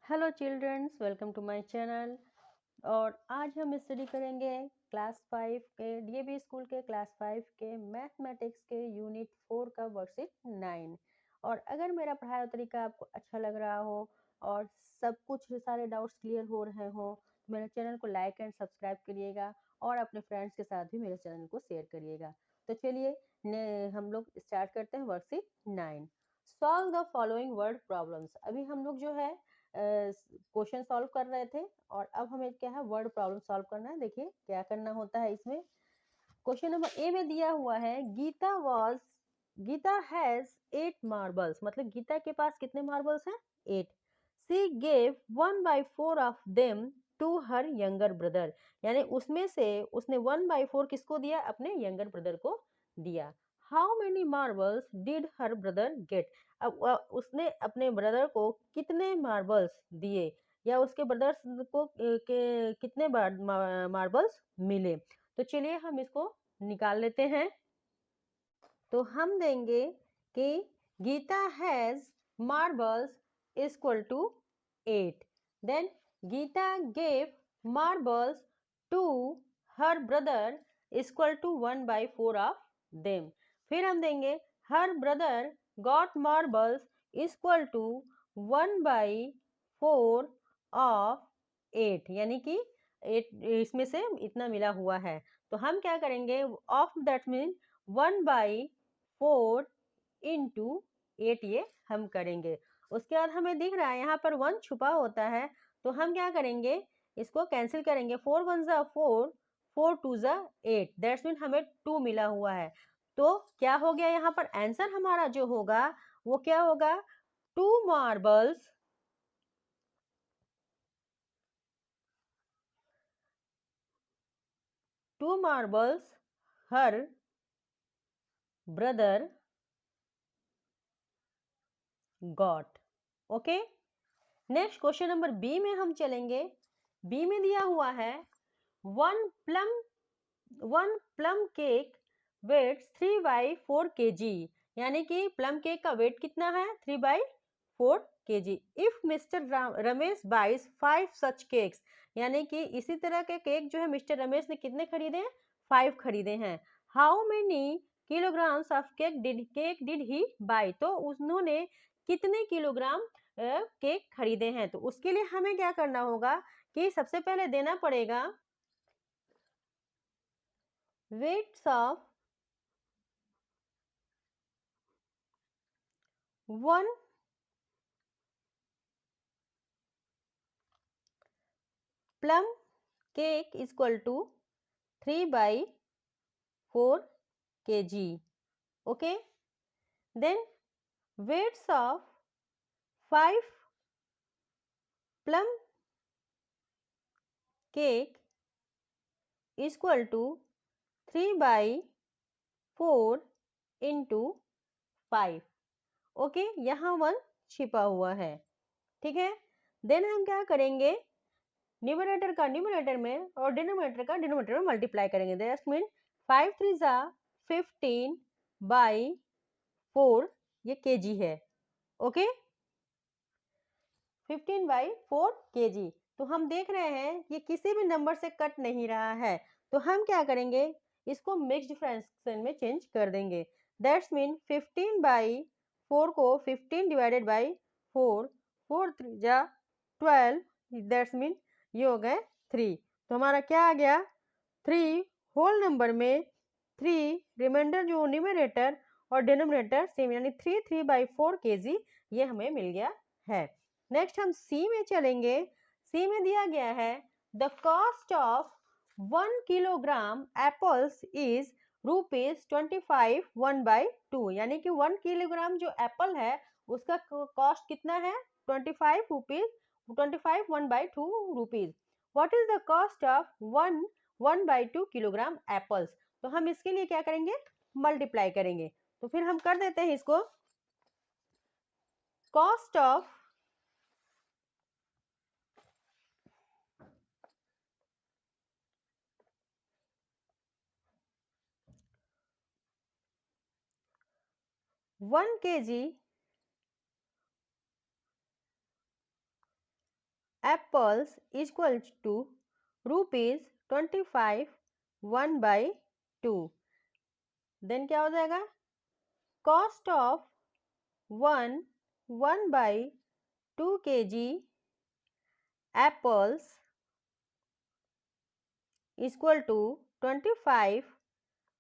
Hello childrens, welcome to my channel. और आज हम स्टडी करेंगे क्लास 5 के डीएवी स्कूल के क्लास 5 के मैथमेटिक्स के यूनिट 4 का वर्कशीट 9। और अगर मेरा पढ़ाई का तरीका आपको अच्छा लग रहा हो और सब कुछ सारे डाउट्स क्लियर हो रहे हो तो मेरे चैनल को लाइक एंड सब्सक्राइब करिएगा और अपने फ्रेंड्स के साथ भी मेरे चैनल को शेयर करिएगा। तो चलिए हम लोग स्टार्ट करते हैं worksheet 9। Solve the following word problems. अभी हम लोग जो है क्वेश्चन सॉल्व कर रहे थे और अब हमें क्या है वर्ड प्रॉब्लम सॉल्व करना है। देखिए क्या करना होता है इसमें। क्वेश्चन नंबर ए में दिया हुआ है गीता हैज 8 मार्बल्स, मतलब गीता के पास कितने मार्बल्स हैं? 8। She gave 1/4 of them to her younger brother, यानी उसमें से उसने 1/4 किसको दिया? अपने यंगर ब्रदर को दिया। How many marbles did her brother get? अब उसने अपने ब्रदर को कितने मार्बल्स दिए या उसके ब्रदर्स को कितने मार्बल्स मिले? तो चलिए हम इसको निकाल लेते हैं। तो हम देंगे कि Geeta has marbles equal to 8। Then Geeta gave marbles to her brother equal to 1/4 of them. फिर हम देंगे her brother got marbles equal to 1/4 of 8, यानी कि 8 इसमें से इतना मिला हुआ है। तो हम क्या करेंगे? ऑफ दैट मीन 1/4 इंटू 8 ये हम करेंगे। उसके बाद हमें दिख रहा है यहाँ पर 1 छुपा होता है, तो हम क्या करेंगे? इसको कैंसिल करेंगे। 4 1 जा 4, 4 2 जा 8, दैट्स मीन हमें 2 मिला हुआ है। तो क्या हो गया यहाँ पर? आंसर हमारा जो होगा वो क्या होगा? 2 marbles her brother got. Okay, next question number B में हम चलेंगे। बी में दिया हुआ है one plum cake weight 3/4 kg, यानी कि प्लम केक का वेट कितना है? 3/4 kg। If mister Ramesh buys 5 such cakes, यानी कि इसी तरह के केक जो है मिस्टर रमेश ने कितने खरीदे हैं? 5 खरीदे हैं। How many kilograms of cake did he by? तो उन्होंने कितने किलोग्राम केक खरीदे हैं? तो उसके लिए हमें क्या करना होगा कि सबसे पहले देना पड़ेगा weights of 1 plum cake is equal to 3/4 kg. Okay, then weights of 5 plum cake is equal to 3/4 into 5. Okay, यहाँ 1 छिपा हुआ है। ठीक है, देन हम क्या करेंगे? न्यूमरेटर का न्यूमरेटर में और डिनोमिनेटर का डिनोमिनेटर में मल्टीप्लाई करेंगे। दैट मीन 5 3 जा 15/4, ये केजी है। Okay, 15/4 kg। तो हम देख रहे हैं ये किसी भी नंबर से कट नहीं रहा है, तो हम क्या करेंगे? इसको मिक्स्ड फ्रैक्शन में चेंज कर देंगे। दैट्स मीन 15/4 को 15 डिवाइडेड बाई 4, 4 3 जा 12, दैट्स मीन ये हो गए 3। तो हमारा क्या आ गया? 3 होल नंबर में 3 रिमाइंडर जो न्यूमरेटर और डिनोमिनेटर सेम, यानी 3/4 kg ये हमें मिल गया है। नेक्स्ट हम सी में चलेंगे। सी में दिया गया है the cost of 1 kilogram apples is ₹25 1/2, यानी कि 1 किलोग्राम जो एप्पल है उसका कॉस्ट कितना है? 25 rupees, 25 1/2 rupees. What is the cost of 1/2 kilogram apples? तो हम इसके लिए क्या करेंगे? मल्टीप्लाई करेंगे। तो फिर हम कर देते हैं इसको। Cost of 1 kg apples equal to ₹25 1/2। Then क्या हो जाएगा, cost of 1/2 kg apples equal to 25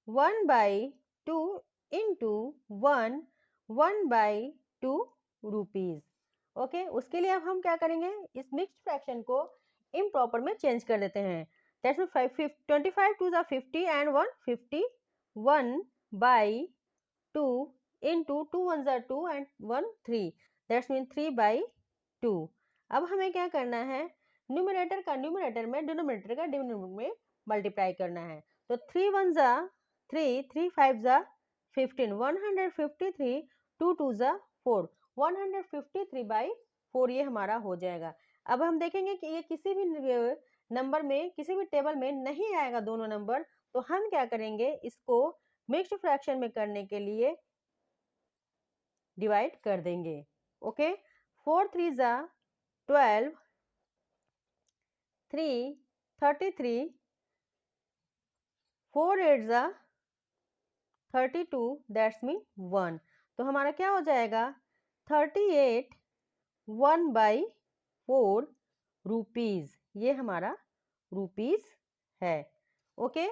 1/2 into 1/2 rupees. Okay, उसके लिए अब हम क्या करेंगे, इस मिक्स्ड फ्रैक्शन को इम्प्रॉपर में चेंज कर देते हैं। दैट्स मीन 25 2 ज़ा 50 एंड 150 1/2 इंटू 2 1 ज़ा 2 एंड 1 3, दैट्स मीन 3/2। अब हमें क्या करना है, न्यूमरेटर का न्यूमरेटर में, डिनोमिनेटर का डिनोमिनेटर में मल्टीप्लाई करना है। तो 3 1 ज़ा 3, 3 5 ज़ा 15, 153, 2 2 ज़ा 4, 153/4 ये हमारा हो जाएगा। अब हम देखेंगे कि ये किसी भी नंबर में, किसी भी टेबल में नहीं आएगा दोनों नंबर, तो हम क्या करेंगे, इसको मिक्स्ड फ्रैक्शन में करने के लिए डिवाइड कर देंगे। ओके, 4 3 ज़ा 12, 3 33, 4 8 ज़ा 32, दैट्स मीन 1। तो हमारा क्या हो जाएगा, 38 1/4 रुपीज, ये हमारा रुपीज है। ओके,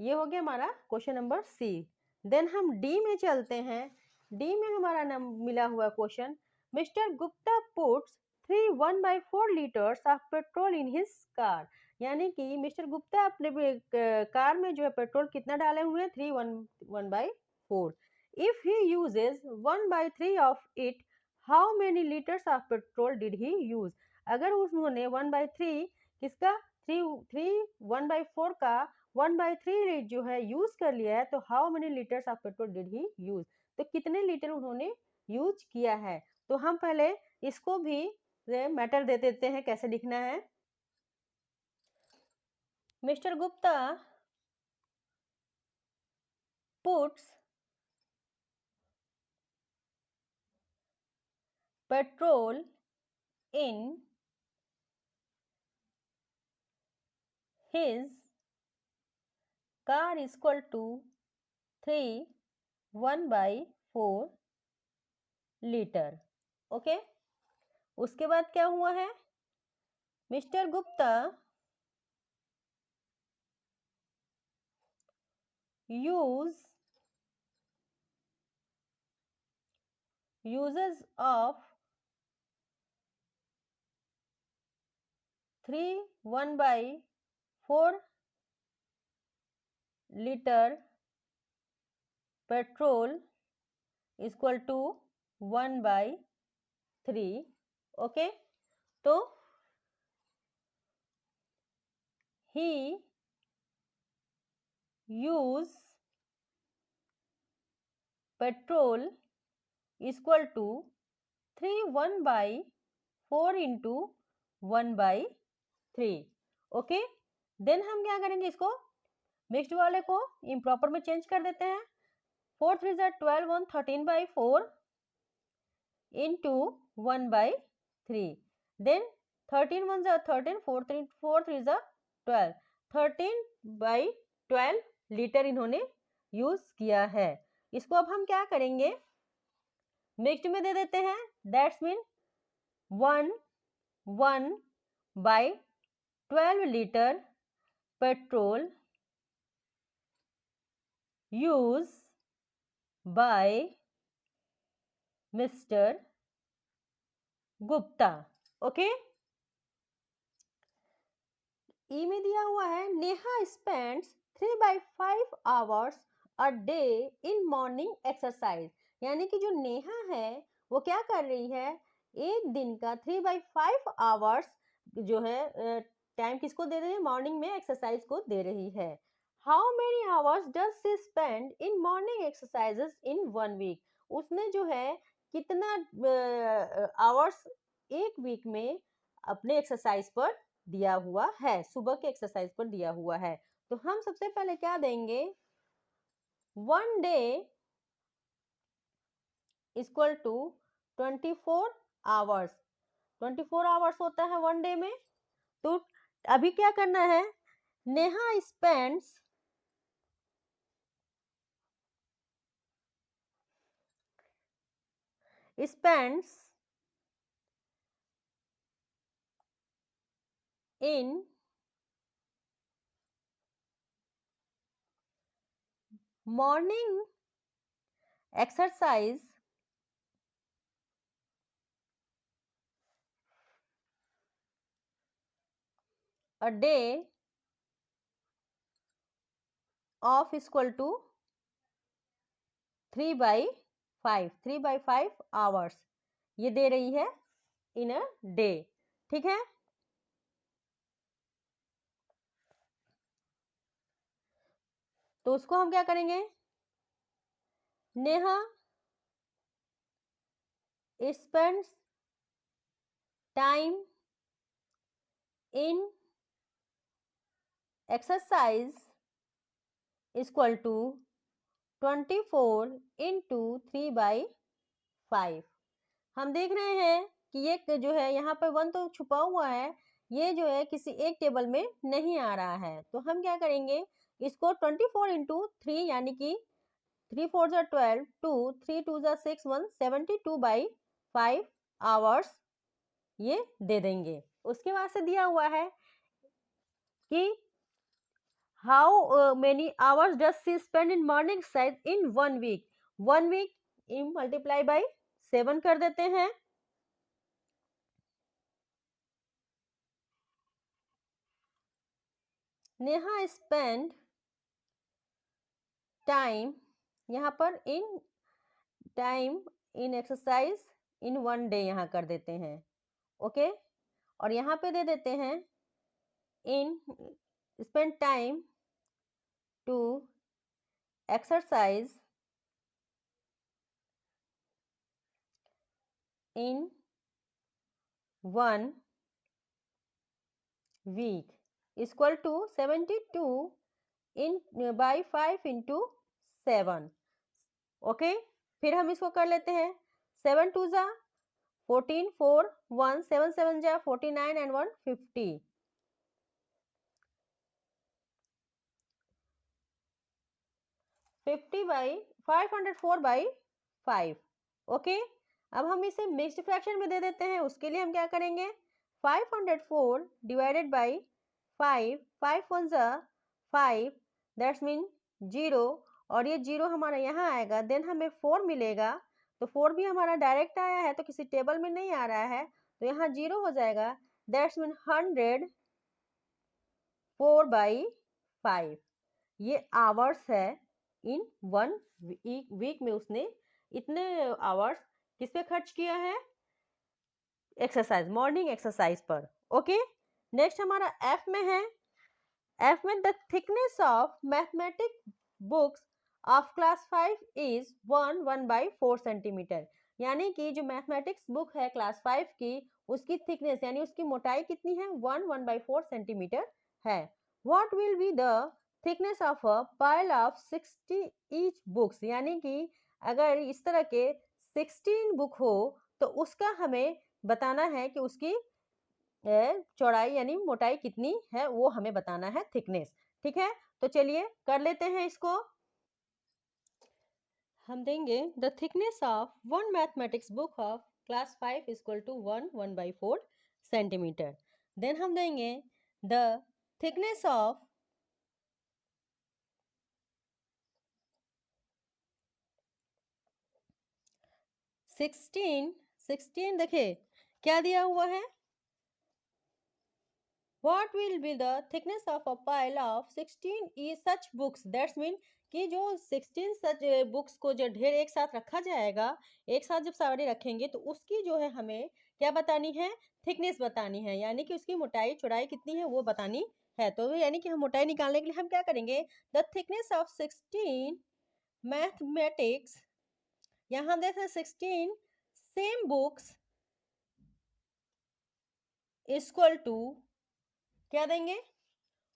ये हो गया हमारा क्वेश्चन नंबर सी। देन हम डी में चलते हैं। डी में हमारा मिला हुआ question, mister Gupta puts 3 1/4 litres of petrol in his car. यानी कि मिस्टर गुप्ता अपने कार में जो है पेट्रोल कितना डाले हुए हैं, 3 1/4। If he uses 1/3 of it, how many litres of petrol did he use. अगर उन्होंने 1/3 किसका, 3 1/4 का 1/3 जो है यूज कर लिया है, तो how many litres of petrol did he use, तो कितने लीटर उन्होंने यूज किया है। तो हम पहले इसको भी मैटर दे देते हैं, कैसे लिखना है। Mister Gupta puts petrol in his car equal to 3 1/4 litre. Okay, उसके बाद क्या हुआ है, mister Gupta uses of 3 1/4 litre petrol equal to 1/3। Okay, तो he use petrol equal to 3 1/4 into 1/3। Okay, then हम क्या करेंगे, इसको मिक्स्ड वाले को इम्प्रॉपर में चेंज कर देते हैं। 4 3 ज़ा 12, 1 13/4 इंटू 1/3। देन 13 1 ज़ा 13, 4 3 ज़ा 12, 13/12 लीटर इन्होंने यूज किया है। इसको अब हम क्या करेंगे, मिक्स्ड में दे देते हैं। That's mean 1/12 litre petrol use by mister Gupta. Okay, E में दिया हुआ है, Neha spends 3/5 hours a day in morning exercise. यानी कि जो नेहा है वो क्या कर रही है, एक दिन का 3/5 आवर्स जो है टाइम किसको दे रही है, मॉर्निंग में एक्सरसाइज को दे रही है। How many hours does she spend in morning exercises in 1 week. उसने जो है कितना आवर्स एक वीक में अपने एक्सरसाइज पर दिया हुआ है, सुबह के एक्सरसाइज पर दिया हुआ है। तो हम सबसे पहले क्या देंगे, 1 day equal to 24 hours. 24 hours होता है वन डे में। तो अभी क्या करना है, Neha spends in morning exercise a day of equal to 3/5 hours ये दे रही है इन अ डे। ठीक है, तो उसको हम क्या करेंगे, Neha spends time in exercise equal to 24 into 3/5। हम देख रहे हैं कि ये जो है यहाँ पर 1 तो छुपा हुआ है, ये जो है किसी एक टेबल में नहीं आ रहा है। तो हम क्या करेंगे, इसको 24 इंटू 3 यानी कि 3 4 जा 12, 2 3 2 जा 6 1 72/5 आवर्स ये दे देंगे। उसके बाद से दिया हुआ है कि how many hours does she spend in morning exercise in 1 week। 1 week multiply by 7 कर देते हैं। नेहा स्पेंड टाइम यहाँ पर in time in exercise in 1 day यहाँ कर देते हैं। ओके, और यहाँ पे दे देते हैं in spend time to exercise in 1 week equal to 72 in by 5 into 7। Okay, फिर हम इसको कर लेते हैं 7 2 जा 14 4 1 7 7 जा 49 एंड 1 50। 504/5। ओके, अब हम इसे मिक्स्ड फ्रैक्शन में दे देते हैं। उसके लिए हम क्या करेंगे, 504 डिवाइडेड बाई 5, 5 1 जा 5 दैट्स मीन 0, और ये 0 हमारा यहाँ आएगा, देन हमें 4 मिलेगा। तो 4 भी हमारा डायरेक्ट आया है, तो किसी टेबल में नहीं आ रहा है, तो यहाँ 0 हो जाएगा, दैट्स मीन 104/5। ये आवर्स है इन 1 वीक में उसने इतने आवर्स किस पे खर्च किया है, एक्सरसाइज, मॉर्निंग एक्सरसाइज पर। ओके, नेक्स्ट हमारा एफ में है। एफ में the thickness of mathematic books of class 5 is 1/4 centimetre. यानी कि जो मैथमेटिक्स बुक है क्लास 5 की, उसकी थिकनेस यानी उसकी मोटाई कितनी है, 1/4 सेंटीमीटर है। What will be the thickness of a pile of 60 each books. यानी कि अगर इस तरह के 16 बुक हो तो उसका हमें बताना है कि उसकी चौड़ाई यानी मोटाई कितनी है, वो हमें बताना है, थिकनेस। ठीक है, तो चलिए कर लेते हैं इसको। हम देंगे the thickness of one mathematics book of class 5 equal to 1/4 centimetre. Then हम देंगे द थिकनेस ऑफ 16 देखिए क्या दिया हुआ है, What will be the thickness of a pile of 16 such books? That's mean कि जो 16 सच बुक्स को जो ढेर एक साथ रखा जाएगा, एक साथ जब सारे रखेंगे तो उसकी जो है हमें क्या बतानी है, थिकनेस बतानी है, यानी कि उसकी मोटाई चौड़ाई कितनी है वो बतानी है। तो यानी कि हम मोटाई निकालने के लिए हम क्या करेंगे, द थिकनेस ऑफ 16 मैथमेटिक्स, यहाँ देख रहे 16 सेम बुक्स इक्वल टू क्या देंगे,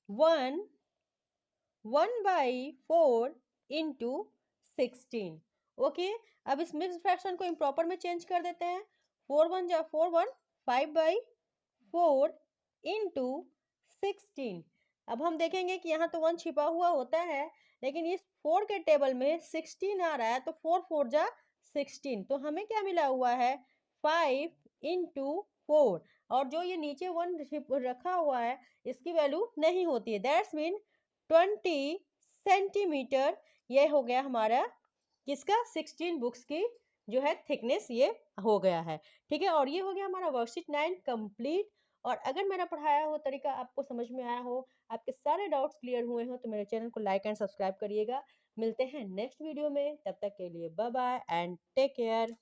1/4 इंटू 16। ओके, अब इस मिक्स फ्रैक्शन को इम्प्रॉपर में चेंज कर देते हैं। 4 1 जा 4 1 5/4 इंटू 16। अब हम देखेंगे कि यहाँ तो 1 छिपा हुआ होता है, लेकिन इस 4 के टेबल में 16 आ रहा है, तो 4 4 जा 16, तो हमें क्या मिला हुआ है 5 इंटू 4। और जो ये नीचे 1 रखा हुआ है इसकी वैल्यू नहीं होती है, दैट्स मीन 20 सेंटीमीटर ये हो गया हमारा किसका 16 बुक्स की जो है थिकनेस ये हो गया है। ठीक है, और ये हो गया हमारा वर्कशीट 9 कंप्लीट। और अगर मेरा पढ़ाया हुआ तरीका आपको समझ में आया हो, आपके सारे डाउट्स क्लियर हुए हो, तो मेरे चैनल को लाइक एंड सब्सक्राइब करिएगा। मिलते हैं नेक्स्ट वीडियो में, तब तक के लिए bye bye and take care.